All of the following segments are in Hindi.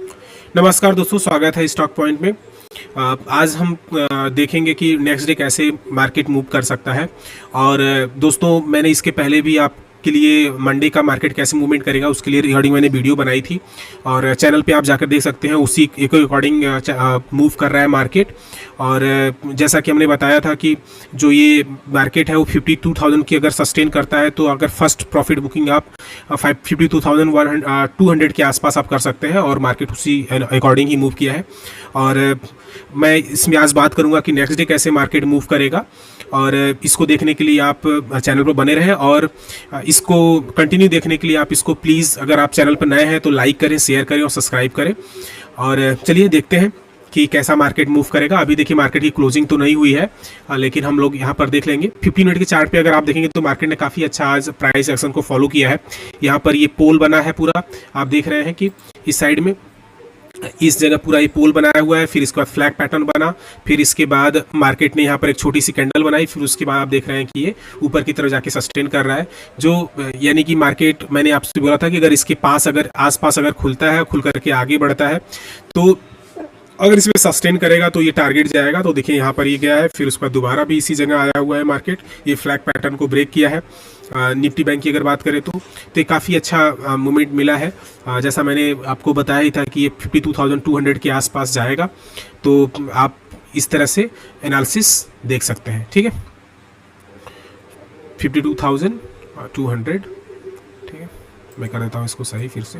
नमस्कार दोस्तों, स्वागत है स्टॉक पॉइंट में। आज हम देखेंगे कि नेक्स्ट डे कैसे मार्केट मूव कर सकता है। और दोस्तों, मैंने इसके पहले भी आपके लिए मंडे का मार्केट कैसे मूवमेंट करेगा उसके लिए रिगार्डिंग मैंने वीडियो बनाई थी, और चैनल पे आप जाकर देख सकते हैं। उसी के अकॉर्डिंग मूव कर रहा है मार्केट। और जैसा कि हमने बताया था कि जो ये मार्केट है वो 52,000 की अगर सस्टेन करता है तो अगर फर्स्ट प्रॉफिट बुकिंग आप 52,200 के आसपास आप कर सकते हैं, और मार्केट उसी अकॉर्डिंग ही मूव किया है। और मैं इसमें आज बात करूंगा कि नेक्स्ट डे कैसे मार्केट मूव करेगा, और इसको देखने के लिए आप चैनल पर बने रहें। और इसको कंटिन्यू देखने के लिए आप इसको प्लीज़, अगर आप चैनल पर नए हैं तो लाइक करें, शेयर करें और सब्सक्राइब करें। और चलिए देखते हैं कि कैसा मार्केट मूव करेगा। अभी देखिए मार्केट की क्लोजिंग तो नहीं हुई है, लेकिन हम लोग यहाँ पर देख लेंगे 15 मिनट के चार्ट पे। अगर आप देखेंगे तो मार्केट ने काफ़ी अच्छा आज प्राइस एक्शन को फॉलो किया है। यहाँ पर ये पोल बना है पूरा, आप देख रहे हैं कि इस साइड में इस जगह पूरा ये पोल बनाया हुआ है। फिर इसके बाद फ्लैग पैटर्न बना, फिर इसके बाद मार्केट ने यहाँ पर एक छोटी सी कैंडल बनाई। फिर उसके बाद आप देख रहे हैं कि ये ऊपर की तरफ जाके सस्टेन कर रहा है, जो यानी कि मार्केट, मैंने आपसे बोला था कि अगर इसके पास, अगर आसपास अगर खुलता है, खुल करके आगे बढ़ता है, तो अगर इसमें सस्टेन करेगा तो ये टारगेट जाएगा। तो देखिए यहाँ पर ये गया है, फिर उसके बाद दोबारा भी इसी जगह आया हुआ है मार्केट। ये फ्लैग पैटर्न को ब्रेक किया है। निफ्टी बैंक की अगर बात करें तो ये काफ़ी अच्छा मूवमेंट मिला है। जैसा मैंने आपको बताया ही था कि ये 52,200 के आसपास जाएगा, तो आप इस तरह से एनालिसिस देख सकते हैं। ठीक है, 52,200। ठीक है, मैं कर देता हूँ इसको सही फिर से।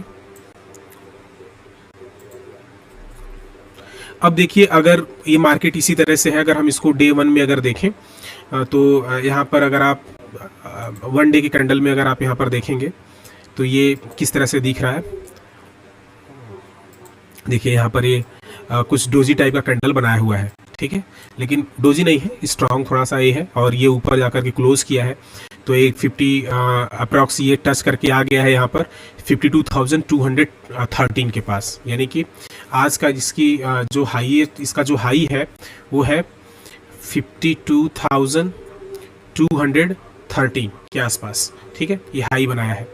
अब देखिए, अगर ये मार्केट इसी तरह से है, अगर हम इसको डे वन में अगर देखें तो यहाँ पर अगर आप वन डे के कैंडल में अगर आप यहाँ पर देखेंगे तो ये किस तरह से दिख रहा है। देखिए यहाँ पर ये कुछ डोजी टाइप का कैंडल बनाया हुआ है। ठीक है, लेकिन डोजी नहीं है, स्ट्रांग थोड़ा सा ये है, और ये ऊपर जाकर के क्लोज किया है। तो एक 50 अप्रॉक्स ये टच करके आ गया है यहाँ पर 52,213 के पास। यानी कि आज का इसकी जो हाई है, इसका जो हाई है वो है 52,213 के आसपास। ठीक है, ये हाई बनाया है।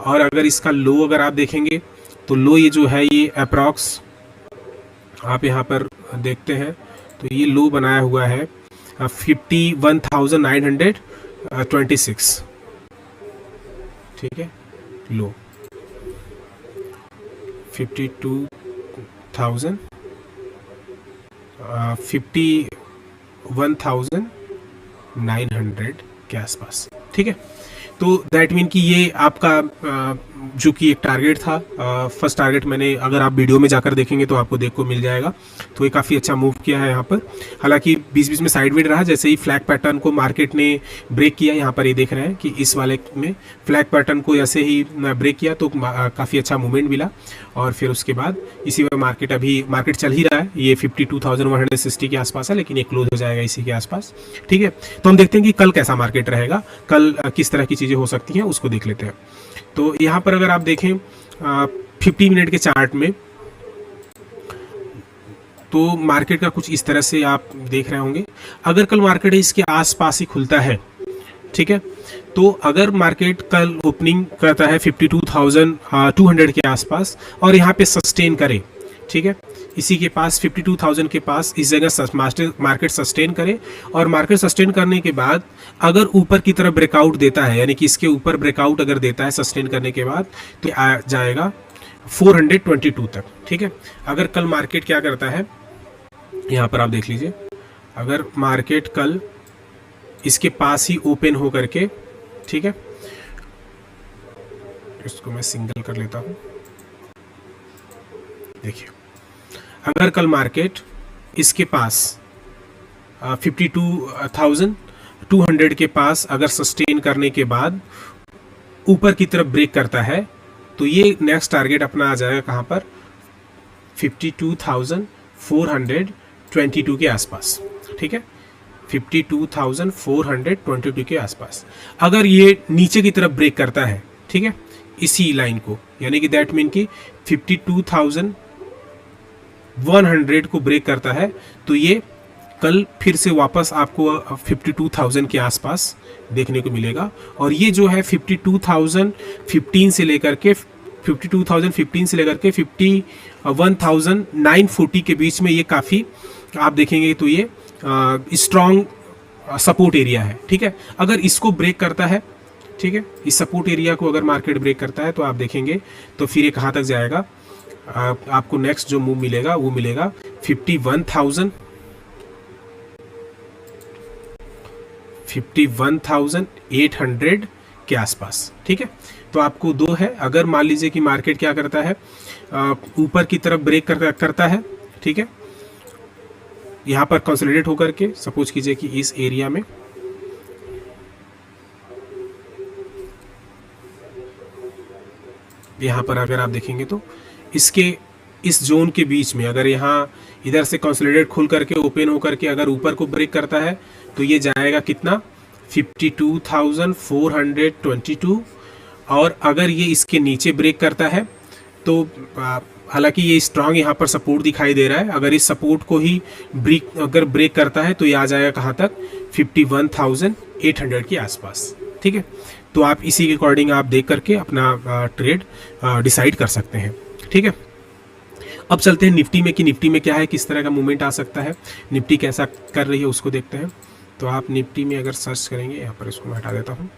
और अगर इसका लो अगर आप देखेंगे तो लो ये जो है ये अप्रॉक्स आप यहाँ पर देखते हैं तो ये लो बनाया हुआ है 51,926। ठीक है, लो 51,900 के आसपास। ठीक है, तो दैट मीन कि ये आपका जो कि एक टारगेट था, फर्स्ट टारगेट मैंने, अगर आप वीडियो में जाकर देखेंगे तो आपको देख को मिल जाएगा। तो ये काफ़ी अच्छा मूव किया है यहाँ पर। हालांकि बीच बीच में साइडवेज रहा, जैसे ही फ्लैग पैटर्न को मार्केट ने ब्रेक किया, यहाँ पर ये देख रहे हैं कि इस वाले में फ्लैग पैटर्न को ऐसे ही ब्रेक किया तो काफ़ी अच्छा मूवमेंट मिला। और फिर उसके बाद इसी में मार्केट चल ही रहा है। ये 52,160 के आसपास है, लेकिन ये क्लोज हो जाएगा इसी के आसपास। ठीक है, तो हम देखते हैं कि कल कैसा मार्केट रहेगा, कल किस तरह की चीज़ें हो सकती हैं, उसको देख लेते हैं। तो यहाँ पर अगर आप देखें 50 मिनट के चार्ट में, तो मार्केट का कुछ इस तरह से आप देख रहे होंगे। अगर कल मार्केट इसके आसपास ही खुलता है, ठीक है, तो अगर मार्केट कल ओपनिंग करता है 52,200 के आसपास और यहाँ पे सस्टेन करे, ठीक है, इसी के पास 52,000 के पास इस जगह मार्केट सस्टेन करे, और मार्केट सस्टेन करने के बाद अगर ऊपर की तरफ ब्रेकआउट देता है, यानी कि इसके ऊपर ब्रेकआउट अगर देता है सस्टेन करने के बाद, तो आ जाएगा 422 तक। ठीक है, अगर कल मार्केट क्या करता है, यहाँ पर आप देख लीजिए, अगर मार्केट कल इसके पास ही ओपन हो करके, ठीक है, इसको मैं सिंगल कर लेता हूँ। देखिए, अगर कल मार्केट इसके पास 52,200 के पास अगर सस्टेन करने के बाद ऊपर की तरफ ब्रेक करता है, तो ये नेक्स्ट टारगेट अपना आ जाएगा कहाँ पर, 52,422 के आसपास। ठीक है, 52,422 के आसपास अगर ये नीचे की तरफ ब्रेक करता है, ठीक है, इसी लाइन को, यानी कि दैट मीन कि 52,100 को ब्रेक करता है, तो ये कल फिर से वापस आपको 52,000 के आसपास देखने को मिलेगा। और ये जो है 52,015 से लेकर के 52,015 से लेकर के 51,940 के बीच में ये काफ़ी आप देखेंगे तो ये स्ट्रॉन्ग सपोर्ट एरिया है। ठीक है, अगर इसको ब्रेक करता है, ठीक है, इस सपोर्ट एरिया को अगर मार्केट ब्रेक करता है तो आप देखेंगे तो फिर ये कहाँ तक जाएगा, आपको नेक्स्ट जो मूव मिलेगा वो मिलेगा 51,800 के आसपास। ठीक है, तो आपको दो है, अगर मान लीजिए कि मार्केट क्या करता है, ऊपर की तरफ ब्रेक करता है, ठीक है, यहाँ पर कंसोलिडेट होकर के सपोज कीजिए कि इस एरिया में यहाँ पर अगर आप देखेंगे तो इसके इस जोन के बीच में अगर यहाँ इधर से कंसोलिडेट खुल करके ओपन होकर के अगर ऊपर को ब्रेक करता है तो ये जाएगा कितना 52,422। और अगर ये इसके नीचे ब्रेक करता है तो हालांकि ये स्ट्रांग यहाँ पर सपोर्ट दिखाई दे रहा है, अगर इस सपोर्ट को ही ब्रेक करता है तो ये आ जाएगा कहाँ तक 51,800 के आसपास। ठीक है, तो आप इसी के अकॉर्डिंग आप देख करके अपना ट्रेड डिसाइड कर सकते हैं। ठीक है, अब चलते हैं निफ्टी में कि निफ्टी में क्या है, किस तरह का मूवमेंट आ सकता है, निफ्टी कैसा कर रही है उसको देखते हैं। तो आप निफ्टी में अगर सर्च करेंगे, यहाँ पर इसको मैं हटा देता हूँ,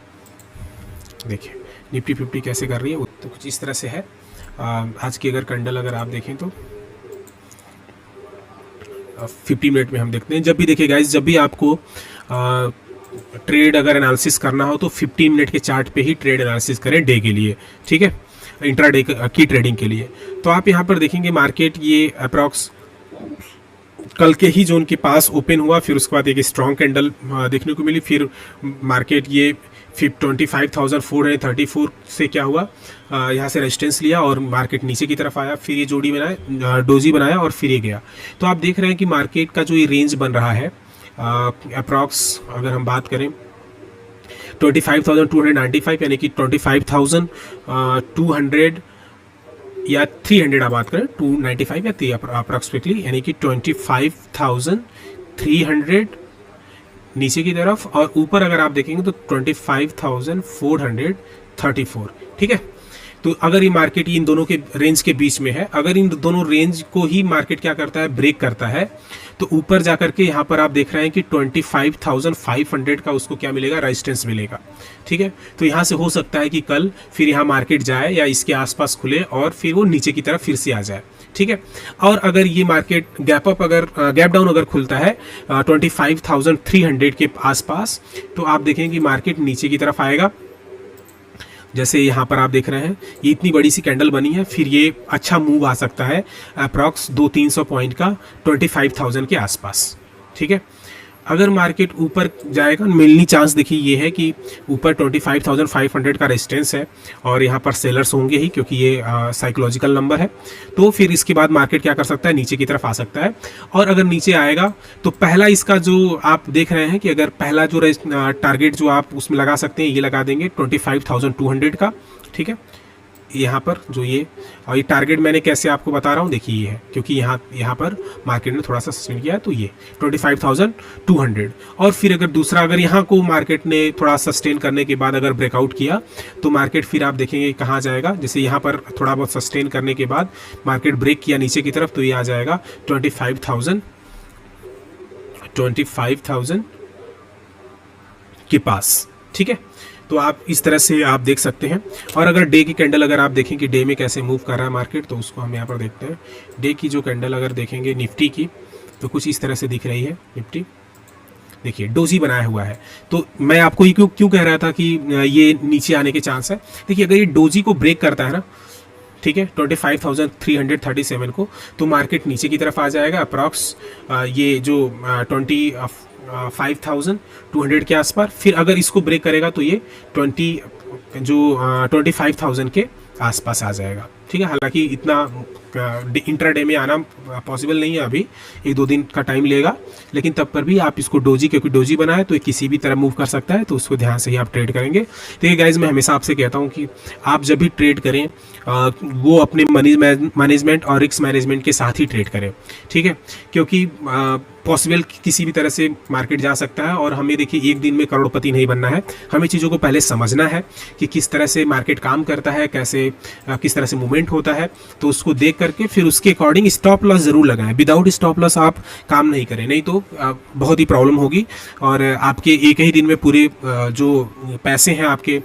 देखिए निफ्टी 50 कैसे कर रही है, तो कुछ इस तरह से है। आज की अगर कैंडल अगर आप देखें तो 50 मिनट में हम देखते हैं। जब भी देखिए गाइस, जब भी आपको ट्रेड अगर एनालिसिस करना हो तो 15 मिनट के चार्ट पे ही ट्रेड एनालिसिस करें डे के लिए। ठीक है, इंट्राडे की ट्रेडिंग के लिए। तो आप यहाँ पर देखेंगे मार्केट ये अप्रॉक्स कल के ही जोन के पास ओपन हुआ, फिर उसके बाद एक स्ट्रॉन्ग कैंडल देखने को मिली, फिर मार्केट ये 25,434 से क्या हुआ, यहाँ से रेजिस्टेंस लिया और मार्केट नीचे की तरफ आया, फिर ये जोड़ी बनाया, डोजी बनाया और फिर ये गया। तो आप देख रहे हैं कि मार्केट का जो ये रेंज बन रहा है अप्रॉक्स अगर हम बात करें 25,295 यानी कि 25,200 या 300 आप बात करें 295 या अप्रॉक्सिमेटली यानी कि 25,300 नीचे की तरफ, और ऊपर अगर आप देखेंगे तो 25,434। ठीक है, तो अगर ये मार्केट इन दोनों के रेंज के बीच में है, अगर इन दोनों रेंज को ही मार्केट क्या करता है, ब्रेक करता है, तो ऊपर जाकर के यहाँ पर आप देख रहे हैं कि 25,500 का उसको क्या मिलेगा, रेजिस्टेंस मिलेगा। ठीक है, तो यहाँ से हो सकता है कि कल फिर यहाँ मार्केट जाए या इसके आसपास खुले और फिर वो नीचे की तरफ फिर से आ जाए। ठीक है, और अगर ये मार्केट गैप डाउन अगर खुलता है 25,300 के आसपास, तो आप देखेंगे कि मार्केट नीचे की तरफ आएगा। जैसे यहाँ पर आप देख रहे हैं ये इतनी बड़ी सी कैंडल बनी है, फिर ये अच्छा मूव आ सकता है अप्रॉक्स 200-300 पॉइंट का 25,000 के आसपास। ठीक है, अगर मार्केट ऊपर जाएगा, मिलनी चांस देखिए ये है कि ऊपर 25,500 का रेजिस्टेंस है और यहाँ पर सेलर्स होंगे ही क्योंकि ये साइकोलॉजिकल नंबर है। तो फिर इसके बाद मार्केट क्या कर सकता है, नीचे की तरफ आ सकता है। और अगर नीचे आएगा तो पहला इसका जो आप देख रहे हैं कि अगर पहला जो टारगेट जो आप उसमें लगा सकते हैं, ये लगा देंगे 25,200 का। ठीक है, यहाँ पर जो ये और ये टारगेट मैंने कैसे आपको बता रहा हूँ, देखिए ये है क्योंकि यहाँ पर मार्केट ने थोड़ा सा सस्टेन किया है, तो ये 25,200। और फिर अगर दूसरा अगर यहाँ को मार्केट ने थोड़ा सस्टेन करने के बाद अगर ब्रेकआउट किया तो मार्केट फिर आप देखेंगे कहाँ जाएगा। जैसे यहाँ पर थोड़ा बहुत सस्टेन करने के बाद मार्केट ब्रेक किया नीचे की तरफ, तो ये आ जाएगा 25,000 के पास। ठीक है, तो आप इस तरह से आप देख सकते हैं। और अगर डे की कैंडल अगर आप देखें कि डे में कैसे मूव कर रहा है मार्केट, तो उसको हम यहाँ पर देखते हैं। डे की जो कैंडल अगर देखेंगे निफ्टी की, तो कुछ इस तरह से दिख रही है निफ्टी। देखिए डोजी बनाया हुआ है, तो मैं आपको ये क्यों कह रहा था कि ये नीचे आने के चांस है। देखिए अगर ये डोजी को ब्रेक करता है ना, ठीक है, 25,337 को, तो मार्केट नीचे की तरफ आ जाएगा अप्रॉक्स ये जो 25,200 के आसपास। फिर अगर इसको ब्रेक करेगा तो ये 25,000 के आसपास आ जाएगा। ठीक है, हालांकि इतना इंट्राडे में आना पॉसिबल नहीं है, अभी 1-2 दिन का टाइम लेगा, लेकिन तब पर भी आप इसको डोजी, क्योंकि डोजी बना है तो ये किसी भी तरह मूव कर सकता है, तो उसको ध्यान से ही आप ट्रेड करेंगे। देखिए गाइज, मैं हमेशा आपसे कहता हूँ कि आप जब भी ट्रेड करें वो अपने मनी मैनेजमेंट और रिस्क मैनेजमेंट के साथ ही ट्रेड करें। ठीक है, क्योंकि पॉसिबल किसी भी तरह से मार्केट जा सकता है। और हमें देखिए एक दिन में करोड़पति नहीं बनना है, हमें चीज़ों को पहले समझना है कि किस तरह से मार्केट काम करता है, कैसे किस तरह से मूवमेंट होता है। तो उसको देख करके फिर उसके अकॉर्डिंग स्टॉप लॉस ज़रूर लगाएं। विदाउट स्टॉप लॉस आप काम नहीं करें, नहीं तो बहुत ही प्रॉब्लम होगी और आपके एक ही दिन में पूरे जो पैसे हैं आपके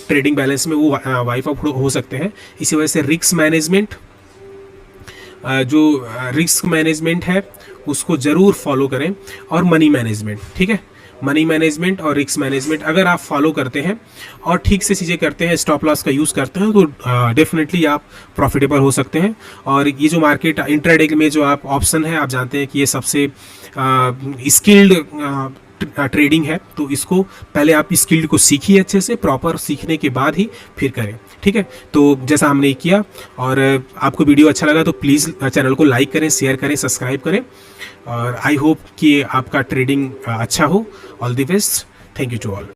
ट्रेडिंग बैलेंस में वो वाइप आउट हो सकते हैं। इसी वजह से रिस्क मैनेजमेंट, जो रिस्क मैनेजमेंट है उसको ज़रूर फॉलो करें। और मनी मैनेजमेंट, ठीक है, मनी मैनेजमेंट और रिस्क मैनेजमेंट अगर आप फॉलो करते हैं और ठीक से चीज़ें करते हैं, स्टॉप लॉस का यूज़ करते हैं, तो डेफिनेटली आप प्रॉफिटेबल हो सकते हैं। और ये जो मार्केट इंट्राडे में जो आप ऑप्शन है, आप जानते हैं कि ये सबसे स्किल्ड ट्रेडिंग है। तो इसको पहले आप स्किल्ड को सीखिए अच्छे से, प्रॉपर सीखने के बाद ही फिर करें, ठीक है। तो जैसा हमने किया, और आपको वीडियो अच्छा लगा तो प्लीज़ चैनल को लाइक करें, शेयर करें, सब्सक्राइब करें। और आई होप कि आपका ट्रेडिंग अच्छा हो। All the best, thank you to all.